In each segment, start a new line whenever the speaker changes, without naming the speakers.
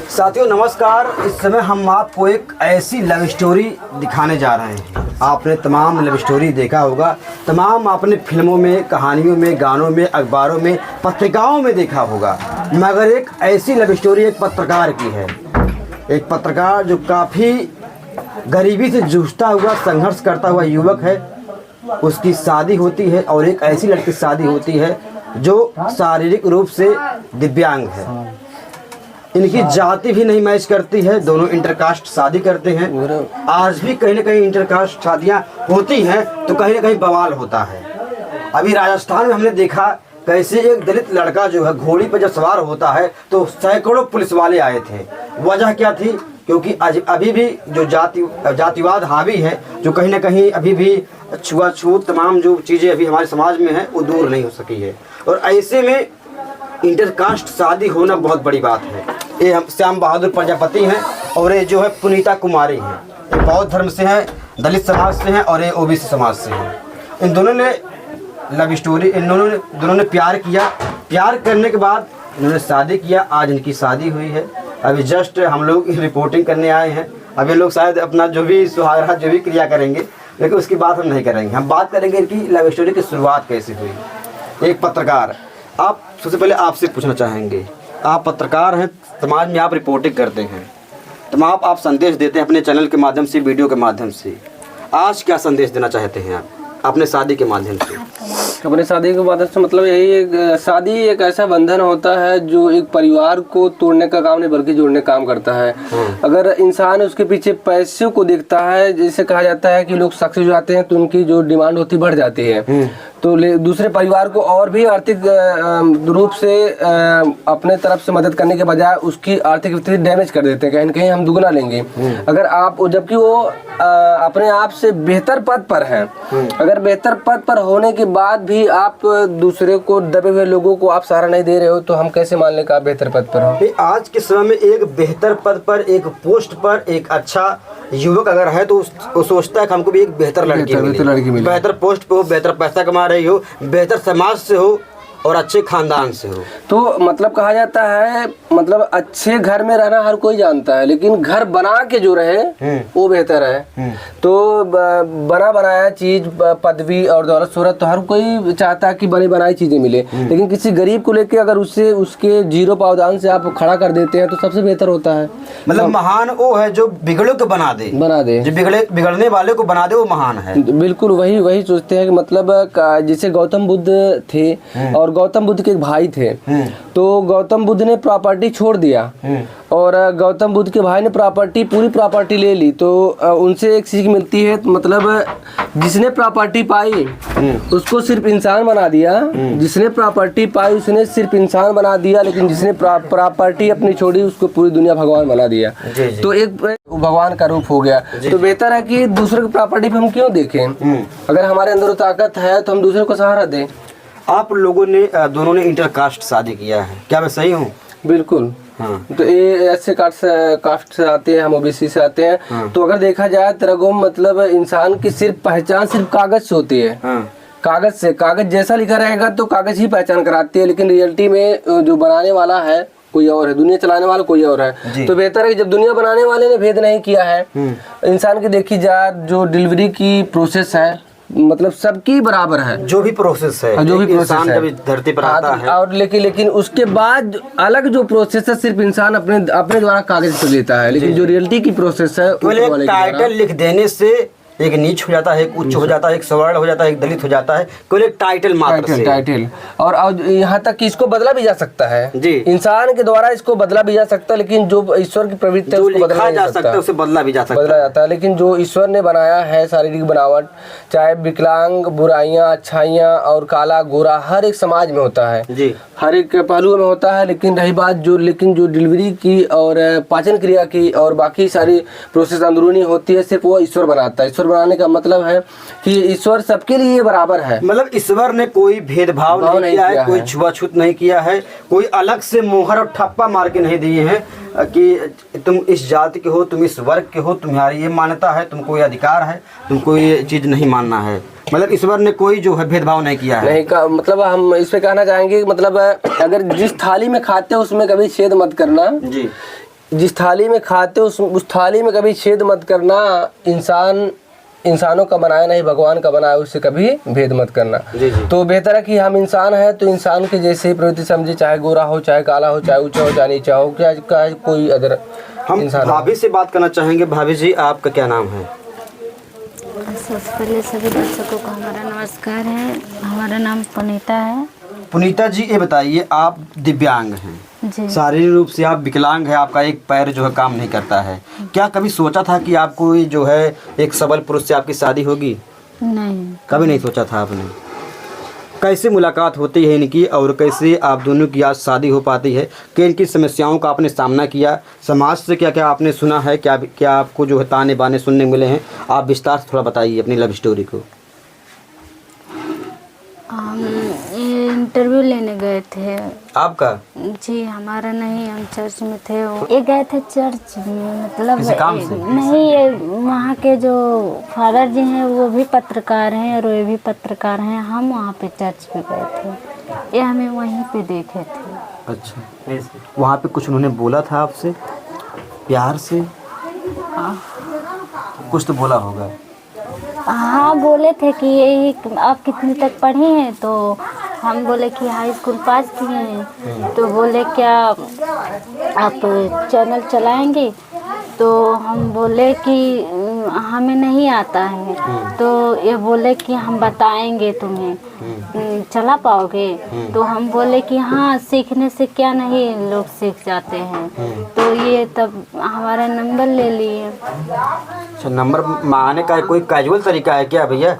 साथियों नमस्कार। इस समय हम आपको एक ऐसी लव स्टोरी दिखाने जा रहे हैं। आपने तमाम लव स्टोरी देखा होगा, तमाम आपने फिल्मों में, कहानियों में, गानों में, अखबारों में, पत्रिकाओं में देखा होगा, मगर एक ऐसी लव स्टोरी एक पत्रकार की है। एक पत्रकार जो काफ़ी गरीबी से जूझता हुआ, संघर्ष करता हुआ युवक है, उसकी शादी होती है और एक ऐसी लड़की से शादी होती है जो शारीरिक रूप से दिव्यांग है। इनकी जाति भी नहीं मैच करती है, दोनों इंटरकास्ट शादी करते हैं। आज भी कहीं ना कहीं इंटरकास्ट शादियां होती हैं तो कहीं ना कहीं बवाल होता है। अभी राजस्थान में हमने देखा कैसे एक दलित लड़का जो है घोड़ी पर जब सवार होता है तो सैकड़ों पुलिस वाले आए थे। वजह क्या थी? क्योंकि अभी भी जो जातिवाद हावी है, जो कहीं ना कहीं अभी भी छुआछूत तमाम जो चीज़ें अभी हमारे समाज में हैं वो दूर नहीं हो सकी है। और ऐसे में इंटरकास्ट शादी होना बहुत बड़ी बात है। ये हम श्याम बहादुर प्रजापति हैं और ये जो है पुनीता कुमारी हैं। ये बौद्ध धर्म से हैं, दलित समाज से हैं और ये ओबीसी समाज से हैं। इन दोनों ने लव स्टोरी, इन दोनों ने प्यार किया। प्यार करने के बाद इन्होंने शादी किया। आज इनकी शादी हुई है। अभी जस्ट हम लोग रिपोर्टिंग करने आए हैं। अभी लोग शायद अपना जो भी सुहागरात जो भी क्रिया करेंगे, लेकिन उसकी बात हम नहीं करेंगे। हम बात करेंगे इनकी लव स्टोरी की शुरुआत कैसे हुई। एक पत्रकार, आप सबसे पहले आपसे पूछना चाहेंगे, आप पत्रकार हैं, समाज में आप रिपोर्टिंग करते हैं, तमाम आप संदेश देते हैं अपने चैनल के माध्यम से, वीडियो के माध्यम से। आज क्या संदेश देना चाहते हैं आप अपने शादी के माध्यम से?
अपने शादी के माध्यम से मतलब यही है, शादी एक ऐसा बंधन होता है जो एक परिवार को तोड़ने का काम नहीं बल्कि जोड़ने का काम करता है। अगर इंसान उसके पीछे पैसे को देखता है, जैसे कहा जाता है कि लोग सक्सेस हो जाते हैं तो उनकी जो डिमांड होती बढ़ जाती है, तो दूसरे परिवार को और भी आर्थिक रूप से अपने तरफ से मदद करने के बजाय उसकी आर्थिक स्थिति डैमेज कर देते हैं। कहीं न कहीं हम दुगना लेंगे अगर आप, जबकि वो अपने आप से बेहतर पद पर हैं। अगर बेहतर पद पर होने के बाद भी आप दूसरे को, दबे हुए लोगों को आप सहारा नहीं दे रहे हो, तो हम कैसे मान लें कि आप बेहतर पद पर हो?
आज के समय में एक बेहतर पद पर, एक पोस्ट पर एक अच्छा युवक अगर है तो वो सोचता है कि हमको भी एक बेहतर लड़की मिले, बेहतर पोस्ट पे हो, बेहतर पैसा कमा रही हो, बेहतर समाज से हो और अच्छे खानदान से हो।
तो मतलब कहा जाता है, मतलब अच्छे घर में रहना हर कोई जानता है, लेकिन घर बना के जो रहे वो बेहतर है। तो बना बनाया चीज, पदवी और दौलत शोहरत तो हर कोई चाहता है कि बनी बनाई चीजें मिले, लेकिन किसी गरीब को लेके अगर उससे उसके जीरो पावदान से आप खड़ा कर देते हैं तो सबसे बेहतर होता है।
मतलब महान वो है जो बिगड़े को बना दे, जो बिगड़ने वाले को बना दे, वो महान है।
बिल्कुल वही सोचते हैं कि मतलब जैसे गौतम बुद्ध थे और गौतम बुद्ध के एक भाई थे, तो गौतम बुद्ध ने प्रॉपर्टी छोड़ दिया और गौतम बुद्ध के भाई ने पूरी प्रॉपर्टी ले ली। तो उनसे एक सीख मिलती है, मतलब जिसने प्रॉपर्टी पाई उसको सिर्फ इंसान बना दिया, जिसने प्रॉपर्टी पाई उसने सिर्फ इंसान बना दिया, लेकिन जिसने प्रॉपर्टी अपनी छोड़ी उसको पूरी दुनिया भगवान बना दिया। तो एक भगवान का रूप हो गया। तो बेहतर है कि दूसरे की प्रॉपर्टी पे हम क्यों देखें? अगर हमारे अंदर ताकत है तो हम दूसरे को सहारा दें।
आप लोगों ने, दोनों ने इंटरकास्ट शादी किया है, क्या मैं सही हूँ?
बिल्कुल। हाँ। तो ये ऐसे कास्ट से आते हैं, हम ओबीसी से आते हैं। हाँ। तो अगर देखा जाए तरगुम, मतलब इंसान की सिर्फ पहचान सिर्फ कागज से होती है। हाँ। कागज से, कागज जैसा लिखा रहेगा तो कागज ही पहचान कराती है, लेकिन रियलिटी में जो बनाने वाला है कोई और है, दुनिया चलाने वाला कोई और है। तो बेहतर है कि जब दुनिया बनाने वाले ने भेद नहीं किया है, इंसान की देखी जाए जो डिलीवरी की प्रोसेस है, मतलब सबकी बराबर है, जो भी प्रोसेस है,
इंसान जब धरती पर आता है।
और लेकिन उसके बाद अलग जो प्रोसेस है सिर्फ इंसान अपने द्वारा कागज पे लेता है, लेकिन जो रियलिटी की प्रोसेस है,
टाइटल लिख देने से एक नीच हो जाता है, एक उच्च हो जाता है, एक सवर्ण हो जाता है, एक दलित हो जाता है, केवल एक टाइटल मात्र से।
टाइटल और यहाँ तक कि इसको बदला भी जा सकता है जी, इंसान के द्वारा इसको बदला भी जा सकता है, लेकिन जो ईश्वर की प्रवृत्ति है उसको बदला जा सकता है, उसे बदला भी जा सकता है, बदला जाता है। लेकिन जो ईश्वर ने बनाया है शारीरिक बनावट, चाहे विकलांग, बुराइयां, अच्छाइयां और काला गोरा हर एक समाज में होता है जी, हर एक पहलू में होता है। लेकिन रही बात जो डिलीवरी की और पाचन क्रिया की और बाकी सारी प्रोसेस अंदरूनी होती है, सिर्फ वो ईश्वर बनाता है। ईश्वर बनाने का मतलब है कि ईश्वर सबके लिए बराबर है,
मतलब ईश्वर ने कोई भेदभाव नहीं किया है, कोई छुआछूत नहीं किया है, कोई अलग से मोहर और ठप्पा मार के नहीं दिए हैं। कि तुम इस जाति के हो, तुम इस वर्ग के हो, तुम्हारी ये मान्यता है, तुमको ये अधिकार है, तुमको ये चीज़ नहीं मानना है। मतलब ईश्वर ने कोई जो है भेदभाव नहीं किया है।
नहीं का मतलब हम इस पे कहना चाहेंगे कि मतलब अगर जिस थाली में खाते हो उसमें कभी छेद मत करना
जी।
जिस थाली में खाते हो उस थाली में कभी छेद मत करना। इंसानों का बनाया नहीं, भगवान का बनाया, उससे कभी भेद मत करना।
जी जी।
तो बेहतर है कि हम इंसान हैं तो इंसान के जैसे ही प्रवृत्ति समझे, चाहे गोरा हो, चाहे काला हो, चाहे ऊंचा हो, चाहे नीचा हो, क्या कोई अदर
हम
इंसान।
भाभी से बात करना चाहेंगे। भाभी जी, आपका क्या नाम है?
सबसे पहले सभी दर्शकों को हमारा नमस्कार है। हमारा नाम पुनीता है।
पुनीता जी, ये बताइए, आप दिव्यांग हैं,
जी।
शारीरिक रूप से आप विकलांग हैं, आपका एक पैर जो है काम नहीं करता है। क्या कभी सोचा था कि आपको जो है एक सबल पुरुष से आपकी शादी होगी?
नहीं।
कभी नहीं सोचा था आपने। कैसे मुलाकात होती है इनकी और कैसे आप दोनों की आज शादी हो पाती है? कि इनकी समस्याओं का आपने सामना किया, समाज से क्या क्या आपने सुना है, क्या आपको जो है ताने बाने सुनने मिले हैं? आप विस्तार से थोड़ा बताइए अपनी लव स्टोरी को।
हम ये इंटरव्यू लेने गए थे।
आपका?
जी, हमारा नहीं, हम चर्च में थे। ये गए थे चर्च में, मतलब
किसी काम से?
नहीं, ये वहाँ के जो फादर जी हैं वो भी पत्रकार हैं और ये भी पत्रकार हैं। हम वहाँ पे चर्च पे गए थे, ये हमें वहीं पे देखे थे।
अच्छा, वहाँ पे कुछ उन्होंने बोला था आपसे प्यार से? कुछ तो बोला होगा।
हाँ, बोले थे कि यही आप कितने तक पढ़ी हैं, तो हम बोले कि हाई स्कूल पास किए हैं। तो बोले क्या आप चैनल चलाएंगे? तो हम बोले कि हमें नहीं आता है। तो ये बोले कि हम बताएंगे तुम्हें, चला पाओगे? तो हम बोले कि हाँ, सीखने से क्या नहीं, लोग सीख जाते हैं। तो ये तब हमारा नंबर ले लिए।
अच्छा, नंबर मांगने का कोई कैजुअल तरीका है क्या भैया?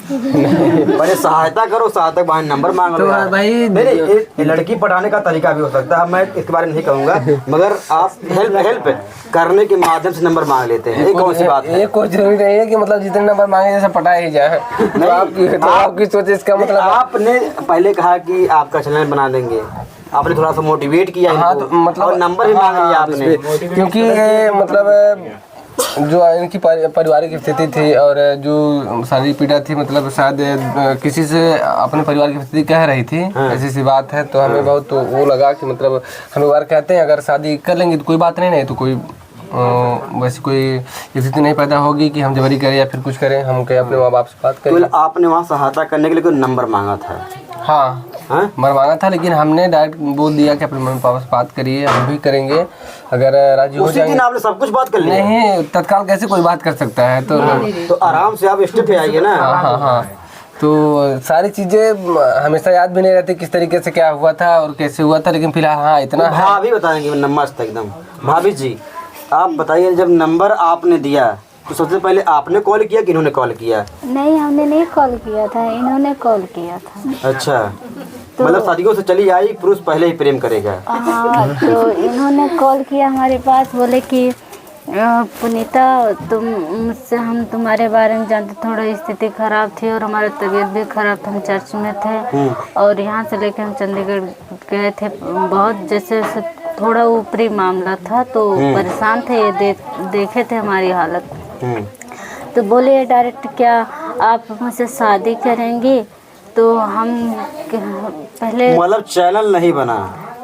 पहले सहायता करो, सहायता के बाद नंबर मांग लो।
तो भाई
नहीं, ये लड़की पटाने का तरीका भी हो सकता है, मैं इसके बारे में नहीं कहूँगा, मगर आप हेल्प करने के माध्यम से नंबर मांग लेते हैं। ये कौन सी बात है?
ये कोई जरूरी नहीं है कि मतलब जितने नंबर मांगे जैसे पटाया ही जाए। तो आपकी सोच इसका मतलब
आपने पहले कहा कि आपका चैनल बना देंगे, आपने थोड़ा सा मोटिवेट किया इनको,
हाँ, तो मतलब
और नंबर भी मांग लिया आपने।
क्योंकि ये मतलब जो इनकी पारिवारिक स्थिति थी और जो शारीरिक पीड़ा थी, मतलब शायद किसी से अपने परिवार की स्थिति कह रही थी। ऐसी सी बात है। तो हमें बहुत तो वो लगा कि मतलब हम एक बार कहते हैं अगर शादी कर लेंगे तो कोई बात नहीं तो कोई वैसी कोई स्थिति नहीं पैदा होगी कि हम जबरी करें या फिर कुछ करें। हम कहीं अपने माँ बाप से बात करें।
तो आपने वहाँ सहायता करने के लिए कोई नंबर मांगा था?
हाँ, मरवाना था, लेकिन हमने डायरेक्ट बोल दिया कि अपने मम्मी पापा से बात करिए, हम भी करेंगे अगर राजी हो जाएंगे।
आपने सब कुछ बात कर लिया?
नहीं, तत्काल कैसे कोई बात कर सकता है?
तो आराम से आप स्टेप पे आइए ना।
हाँ। तो सारी चीज़ें हमेशा याद भी नहीं रहती किस तरीके से क्या हुआ था और कैसे हुआ था, लेकिन फिलहाल हाँ इतना है।
भाभी बताएंगे नमस्ते एकदम। भाभी जी, आप बताइए, जब नंबर आपने दिया तो सबसे पहले आपने कॉल किया कि इन्होंने कॉल किया?
नहीं, हमने नहीं कॉल किया था, इन्होंने कॉल किया था।
अच्छा, मतलब शादियों से चली आई, पुरुष पहले ही प्रेम करेगा।
हाँ, तो इन्होंने कॉल किया हमारे पास, बोले कि पुनीता, हम तुम्हारे बारे में जानते, थोड़ा स्थिति खराब थी और हमारा तबीयत भी खराब था, हम चर्च में थे और यहाँ से लेकर हम चंडीगढ़ गए थे। बहुत जैसे थोड़ा ऊपरी मामला था, तो परेशान थे, ये देखे थे हमारी हालत। तो बोले डायरेक्ट क्या आप मुझसे शादी करेंगी? तो हम पहले
मतलब चैनल नहीं बना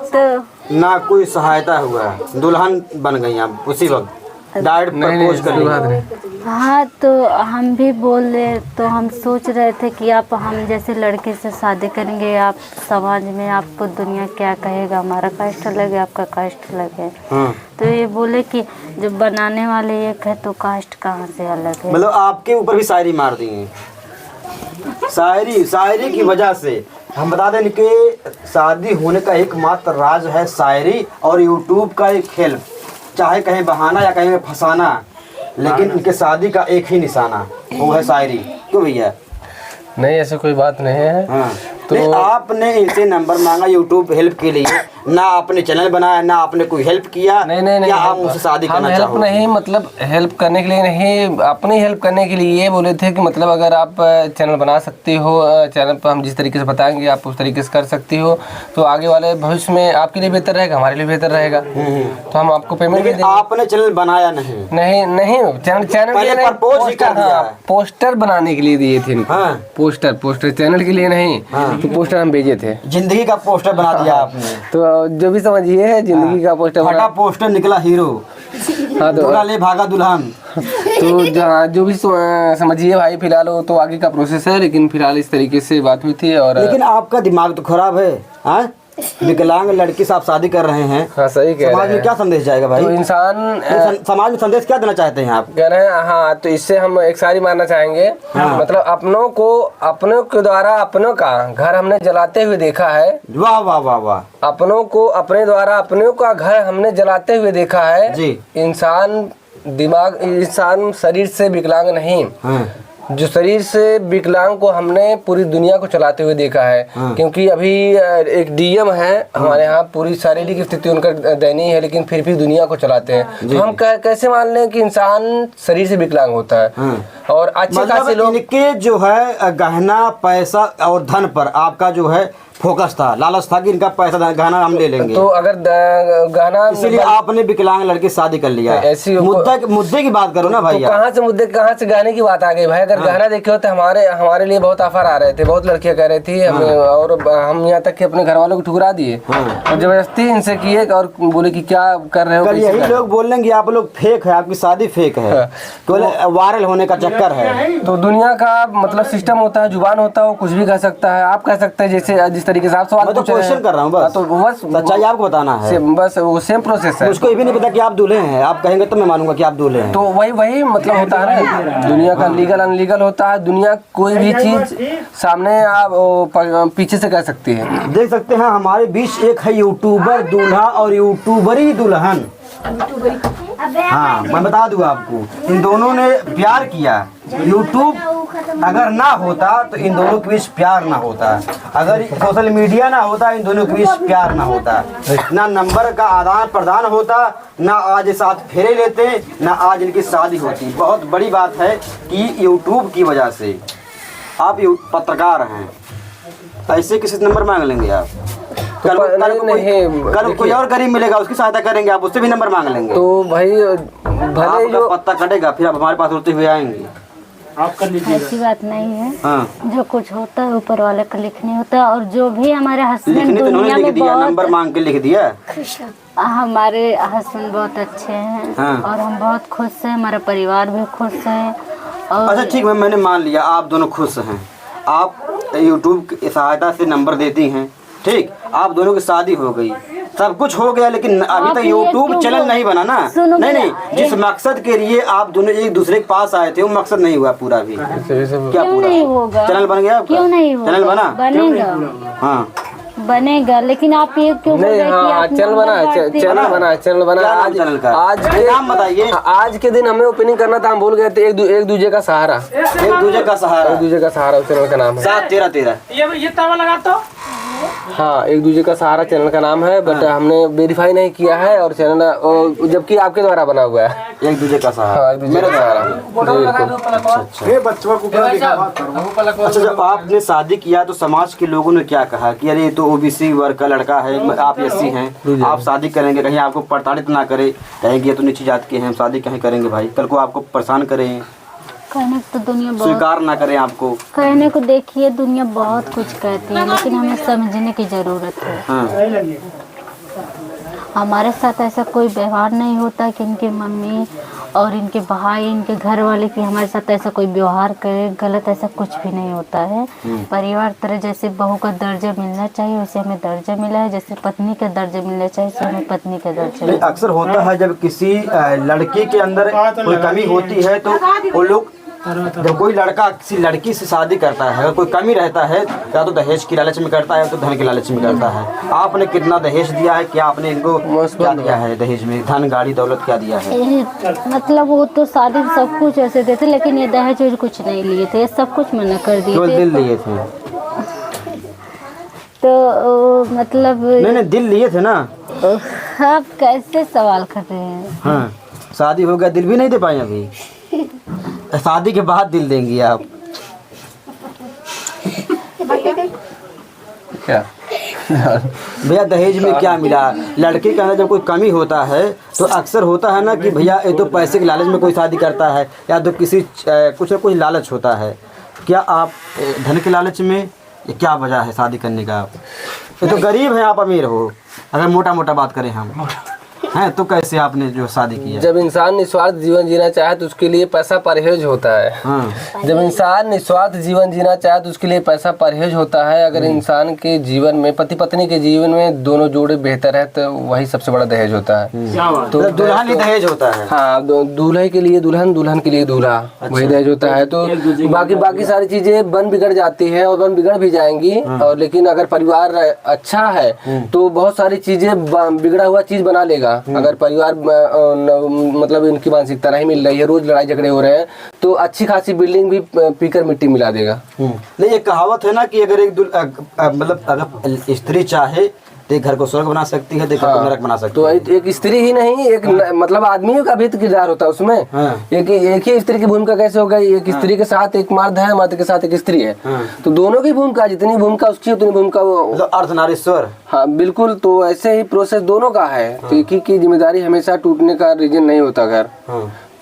तो
ना, कोई सहायता हुआ, दुल्हन बन गई आप उसी वक्त, डायरेक्ट प्रपोज कर लिया।
हाँ, तो हम भी बोले, तो हम सोच रहे थे कि आप हम जैसे लड़के से शादी करेंगे, आप समाज में आपको दुनिया क्या कहेगा, हमारा कास्ट अलग है, आपका कास्ट अलग है। तो ये बोले कि जब बनाने वाले एक है तो कास्ट कहाँ से अलग है?
मतलब आपके ऊपर भी शायरी मार दी है। शायरी की वजह से हम बता दें कि शादी होने का एकमात्र राज है शायरी और यूट्यूब का एक खेल, चाहे कहीं बहाना या कहीं फंसाना, लेकिन इनके शादी का एक ही निशाना, वो है शायरी। क्यों भैया?
नहीं, ऐसी कोई बात नहीं है।
हाँ, तो आपने इनसे नंबर मांगा यूट्यूब हेल्प के लिए, ना आपने चैनल बनाया, ना आपने कोई हेल्प किया।
नहीं,
क्या आप मुझसे शादी
हम
करना
हेल्प
चाहोगे?
नहीं, मतलब हेल्प करने के लिए नहीं, अपनी हेल्प करने के लिए ये बोले थे कि मतलब अगर आप चैनल बना सकती हो, चैनल पर हम जिस तरीके से बताएंगे आप उस तरीके से कर सकती हो, तो आगे वाले भविष्य में आपके लिए बेहतर रहेगा, हमारे लिए बेहतर रहेगा। तो हम आपको पेमेंट
लेकिन आपने चैनल बनाया नहीं।
नहीं चैनल
पहले प्रपोज ही कर दिया है।
पोस्टर बनाने के लिए दिए थे इनको।
हाँ।
पोस्टर चैनल के लिए नहीं। तो पोस्टर हम भेजे थे।
जिंदगी का पोस्टर बना दिया आपने।
तो जो भी समझिए जिंदगी का पोस्टर
फटा पोस्टर निकला हीरो।
हाँ, तो
दूल्हा ले भागा दुल्हन।
तो जो भी समझिए भाई, फिलहाल वो तो आगे का प्रोसेस है, लेकिन फिलहाल इस तरीके से बात हुई थी। और
लेकिन आपका दिमाग तो खराब है। हाँ? विकलांग लड़की से आप शादी कर रहे हैं।
हाँ, सही कह रहे
समाज में
हैं।
क्या संदेश जाएगा भाई?
तो इंसान
समाज में संदेश क्या देना चाहते हैं आप?
कह रहे हैं। हाँ, तो इससे हम एक सारी मानना चाहेंगे। मतलब अपनों के द्वारा अपनों का घर हमने जलाते हुए देखा है।
वाह वाह वाह वाह।
अपनों को अपने द्वारा अपनों का घर हमने जलाते हुए देखा है
जी।
इंसान शरीर से विकलांग नहीं,
हाँ।
जो शरीर से विकलांग को हमने पूरी दुनिया को चलाते हुए देखा है। क्योंकि अभी एक डीएम है हमारे यहाँ, पूरी शारीरिक स्थिति उनका दयनीय है, लेकिन फिर भी दुनिया को चलाते हैं। तो हम कैसे मान लें कि इंसान शरीर से विकलांग होता है? और अच्छे खासे लोग,
इनके जो है गहना पैसा और धन पर आपका जो है फोकस था, लालच था कि इनका पैसा गहना हम ले लेंगे।
तो अगर गहना,
इसीलिए आपने विकलांग लड़की शादी कर लिया।
ऐसी
मुद्दे की बात करो ना भाई।
तो कहाँ से गहने की बात आ गई भाई? अगर गहना देखे हो तो हमारे लिए बहुत ऑफर आ रहे थे, बहुत लड़कियां कह रही थी हमें, और हम यहाँ तक कि अपने घर वालों को ठुकरा दिए और जबरदस्ती इनसे किए और बोले कि क्या कर रहे हो।
यही लोग बोलेंगे आप लोग फेक है, आपकी शादी फेक है, वायरल होने का चक्कर है।
तो दुनिया का मतलब सिस्टम होता है, जुबान होता है, वो कुछ भी कह सकता है। आप कह सकते हैं जैसे जिस तरीके से आप सवाल
मैं तो क्वेश्चन कर रहा हूँ बस।
तो बस
सच्चाई आपको बताना है।
बस वो सेम प्रोसेस है।
उसको ये भी नहीं पता कि आप दूल्हे हैं, आप कहेंगे तो मैं मानूंगा कि आप दूल्हे हैं।
तो वही मतलब होता है ना, दुनिया का लीगल अनलीगल होता है। दुनिया कोई भी चीज सामने आप पीछे से कह सकती है।
देख सकते हैं हमारे बीच एक है यूट्यूबर दूल्हा और यूट्यूबरी दुल्हन। हाँ, मैं बता दूं आपको, इन दोनों ने प्यार किया। यूट्यूब अगर ना होता तो इन दोनों के बीच प्यार ना होता, अगर सोशल मीडिया ना होता इन दोनों के बीच प्यार ना होता, ना नंबर का आदान प्रदान होता, ना आज साथ फेरे लेते, ना आज इनकी शादी होती। बहुत बड़ी बात है कि यूट्यूब की वजह से आप पत्रकार हैं, ऐसे किसी से नंबर मांग लेंगे आप? कल कोई और गरीब मिलेगा, उसकी सहायता करेंगे आप, उससे भी नंबर मांग लेंगे।
तो भाई भले जो
पत्ता कटेगा फिर आप हमारे पास उड़ते हुए आएंगे।
ऐसी बात नहीं है।
हाँ।
जो कुछ होता है ऊपर वाले का लिखने होता है। और जो भी हमारे हस्बैंड दुनिया
लिख
में
दिया, नंबर मांग के लिख दिया।
हमारे हस्बैंड बहुत अच्छे हैं।
हाँ।
और हम बहुत खुश हैं, हमारा परिवार भी खुश है। और
अच्छा ठीक है, मैंने मान लिया आप दोनों खुश हैं, आप यूट्यूब की सहायता से नंबर देती हैं, ठीक, आप दोनों की शादी हो गई, सब कुछ हो गया, लेकिन अभी तक यूट्यूब चैनल नहीं बना ना। नहीं, जिस मकसद के लिए आप दोनों एक दूसरे के पास आए थे वो मकसद नहीं हुआ पूरा भी। क्या
क्यों
पूरा
नहीं होगा?
चैनल बन गया?
क्यों नहीं होगा?
चैनल बना?
बनेगा।
हाँ
बनेगा, लेकिन आप ये क्यों बोल रहे हैं कि आप
चैनल बना
आज चैनल का
आज के
नाम बताइए।
आज के दिन हमें ओपनिंग करना था, हम भूल गए थे। एक दूजे का सहारा,
एक दूजे का सहारा,
एक दूजे का सहारा उस चैनल का नाम है।
7-13-13
ये तवा लगा तो।
हाँ, एक दूजे का सहारा चैनल का नाम है, बट हमने वेरीफाई नहीं किया है और चैनल जबकि आपके द्वारा बना हुआ है।
एक दूजे का सहारा।
हाँ, एक दूजे का सहारा।
अच्छा, जब आपने शादी किया तो समाज के लोगों ने क्या कहा कि अरे ये तो ओबीसी वर्ग का लड़का है, आप एससी हैं, आप शादी करेंगे, कहीं आपको प्रताड़ित ना करे, कहेंगे ये तो नीची जात के हैं, हम शादी कहीं करेंगे भाई, कल को आपको परेशान करें,
कहने को तो दुनिया बहुत
स्वीकार ना करें आपको।
कहने को देखिए दुनिया बहुत कुछ कहती है, लेकिन हमें समझने की ज़रूरत है।
हाँ।
हमारे साथ ऐसा कोई व्यवहार नहीं होता कि इनके मम्मी और इनके भाई, इनके घर वाले की हमारे साथ ऐसा कोई व्यवहार करे गलत, ऐसा कुछ भी नहीं होता है। परिवार तरह जैसे बहू का दर्जा मिलना चाहिए वैसे हमें दर्जा मिला है, जैसे पत्नी का दर्जा मिलना चाहिए वैसे हमें पत्नी का दर्जा मिला।
अक्सर होता है जब किसी लड़की के अंदर कोई कमी होती है तो वो लोग, जब कोई लड़का किसी लड़की से शादी करता है, अगर कोई कमी रहता है या तो दहेज की लालच में करता है तो धन की लालच में करता है। आपने कितना दहेज दिया है, क्या आपने इनको क्या दिया है दहेज में? धन, गाड़ी, दौलत क्या दिया है?
मतलब वो तो शादी सब कुछ ऐसे देते, लेकिन ये दहेज वेज कुछ नहीं लिए थे, ये सब कुछ मना कर दिए
केवल
थे।
दिल लिए थे।
तो मतलब
नहीं दिल लिए थे ना।
आप कैसे सवाल कर रहे हैं?
हाँ, शादी हो गया, दिल भी नहीं दे पाए अभी? शादी के बाद दिल देंगी आप?
क्या
भैया दहेज में क्या मिला? लड़के के अंदर जब कोई कमी होता है तो अक्सर होता है ना कि भैया ये तो पैसे के लालच में कोई शादी करता है, या तो किसी कुछ ना कुछ लालच होता है। क्या आप धन के लालच में, ये क्या वजह है शादी करने का? ये तो गरीब है, आप अमीर हो। अगर मोटा मोटा बात करें हम हैं तो कैसे आपने जो शादी की है?
जब इंसान निस्वार्थ जीवन जीना चाहे तो उसके लिए पैसा परहेज होता है।
हाँ।
जब इंसान निस्वार्थ जीवन जीना चाहे तो उसके लिए पैसा परहेज होता है। अगर इंसान के जीवन में, पति पत्नी के जीवन में दोनों जोड़े बेहतर है तो वही सबसे बड़ा दहेज होता है।
तो दुल्हन ही दहेज होता है।
हाँ, दूल्हे के लिए दुल्हन, दुल्हन के लिए दूल्हा, वही दहेज होता है। तो बाकी सारी चीजें बन बिगड़ जाती है और बन बिगड़ भी जाएंगी। और लेकिन अगर परिवार अच्छा है तो बहुत सारी चीजें बिगड़ा हुआ चीज बना लेगा। अगर परिवार मतलब इनकी मानसिकता नहीं मिल रही है, रोज लड़ाई झगड़े हो रहे हैं, तो अच्छी खासी बिल्डिंग भी पीकर मिट्टी मिला देगा।
नहीं, एक कहावत है ना कि अगर एक मतलब अगर स्त्री चाहे तो एक घर को स्वर्ग बना सकती है, तो एक घर को नरक बना सकती है।
तो एक स्त्री ही नहीं, एक मतलब आदमी का भी तो किरदार होता है उसमें। एक ही स्त्री की भूमिका कैसे हो गई? एक स्त्री के साथ एक मर्द है, मर्द के साथ एक स्त्री है। तो दोनों की भूमिका, जितनी भूमिका उसकी उतनी भूमिका वो,
मतलब अर्धनारीश्वर।
हाँ बिल्कुल। तो ऐसे ही प्रोसेस दोनों का है। तो एक ही की जिम्मेदारी हमेशा टूटने का रीजन नहीं होता घर।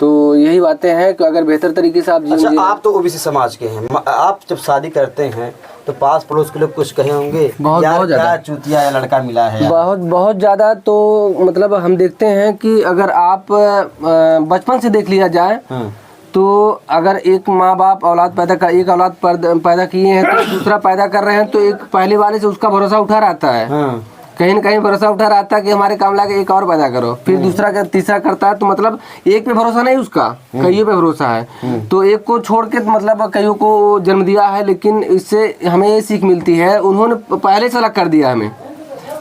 तो यही बातें हैं कि अगर बेहतर तरीके से आप
अच्छा, आप तो ओबीसी समाज के हैं, आप जब शादी करते हैं तो पास पड़ोस के लोग कुछ कहे होंगे यार क्या चूतिया या लड़का मिला है?
बहुत ज्यादा। तो मतलब हम देखते हैं कि अगर आप बचपन से देख लिया जाए तो अगर एक माँ बाप एक औलाद पैदा किए हैं तो दूसरा पैदा कर रहे हैं, तो एक पहले वाले से उसका भरोसा उठा रहता है। कहीं न कहीं भरोसा उठा रहता है कि हमारे काम लाके एक और पैदा करो। फिर दूसरा का तीसरा करता है। तो मतलब एक पे भरोसा नहीं उसका, कईयों पे भरोसा है। तो एक को छोड़ के मतलब कईयों को जन्म दिया है। लेकिन इससे हमें ये सीख मिलती है, उन्होंने पहले से अलग कर दिया हमें,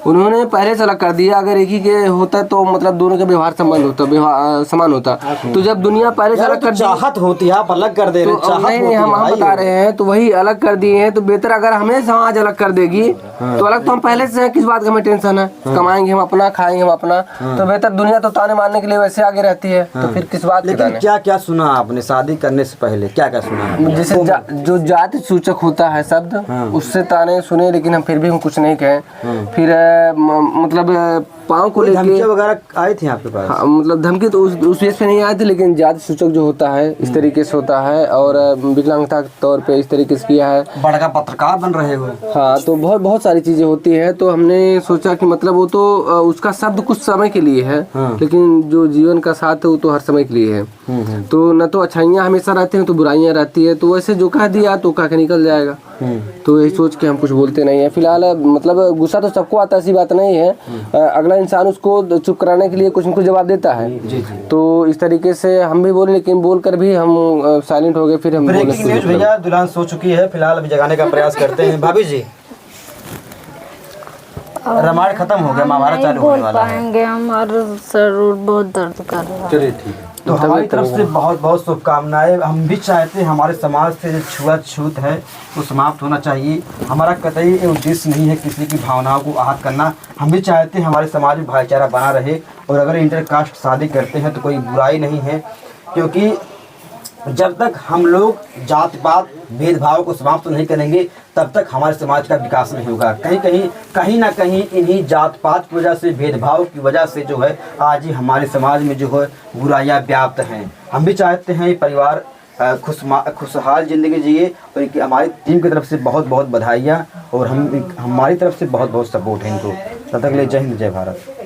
उन्होंने पहले से अलग कर दिया। अगर एक ही के होता तो मतलब दोनों के व्यवहार संबंध होता, व्यवहार समान होता। तो जब दुनिया पहले से अलग कर
चाहत होती है, आप अलग कर दे रहे हैं।
नहीं, हम बता रहे हैं तो वही अलग कर दिए हैं। तो बेहतर अगर हमें समाज अलग कर देगी तो अलग तो हम पहले से हैं, किस बात का हमें टेंशन है? कमाएंगे हम अपना, खाएंगे हम अपना। तो बेहतर दुनिया तो ताने मारने के लिए वैसे आगे रहती है, तो फिर किस बात?
लेकिन क्या क्या सुना आपने शादी करने से पहले, क्या क्या सुना?
जैसे जो जाति सूचक होता है शब्द, उससे ताने सुने, लेकिन हम फिर भी हम कुछ नहीं कहें। फिर मतलब पाँव को लेके
धमकी वगैरह आई थी आपके पास?
हाँ, मतलब धमकी तो उस बेस पे नहीं आई थी, लेकिन जाति सूचक जो होता है इस तरीके से होता है। और विकलांगता के तौर पे इस तरीके से किया है।
बड़का पत्रकार बन रहे हो?
हाँ, तो बहुत सारी चीजें होती है। तो हमने सोचा कि मतलब वो तो उसका शब्द कुछ समय के लिए है, लेकिन जो जीवन का साथ है वो तो हर समय के लिए है। तो न तो अच्छाइयाँ हमेशा रहती हैं तो बुराइयाँ रहती है। तो वैसे जो कह दिया तो कह के निकल जाएगा। तो यही सोच के हम कुछ बोलते नहीं है फिलहाल। मतलब गुस्सा तो सबको आता है, ऐसी बात नहीं है। अगला इंसान उसको चुप कराने के लिए कुछ न कुछ जवाब देता है। तो इस तरीके से हम भी बोले, लेकिन बोलकर भी हम साइलेंट हो गए। फिर हम
भैया दुल्हन सो चुकी है, फिलहाल अभी जगाने का प्रयास करते हैं। भाभी जी, रामायण खत्म हो गया, महाभारत चालू होने वाला है।
हमारा सर बहुत दर्द कर रहा है।
चलिए ठीक है।
तो हमारी तरफ से बहुत बहुत शुभकामनाएं। हम भी चाहते हैं हमारे समाज से जो छुआछूत है वो समाप्त होना चाहिए। हमारा कतई उद्देश्य नहीं है किसी की भावनाओं को आहत करना। हम भी चाहते हैं हमारे समाज में भाईचारा बना रहे। और अगर इंटरकास्ट शादी करते हैं तो कोई बुराई नहीं है, क्योंकि जब तक हम लोग जात पात भेदभाव को समाप्त नहीं करेंगे तब तक हमारे समाज का विकास नहीं होगा। कहीं ना कहीं इन्हीं जात पात की वजह से, भेदभाव की वजह से जो है आज ही हमारे समाज में जो है बुराइयां व्याप्त हैं। हम भी चाहते हैं परिवार खुशहाल ज़िंदगी जिए। और इनकी हमारी टीम की तरफ से बहुत बहुत बधाइयाँ और हमारी तरफ से बहुत बहुत सपोर्ट है इनको। तब तक के लिए जय हिंद, जय भारत।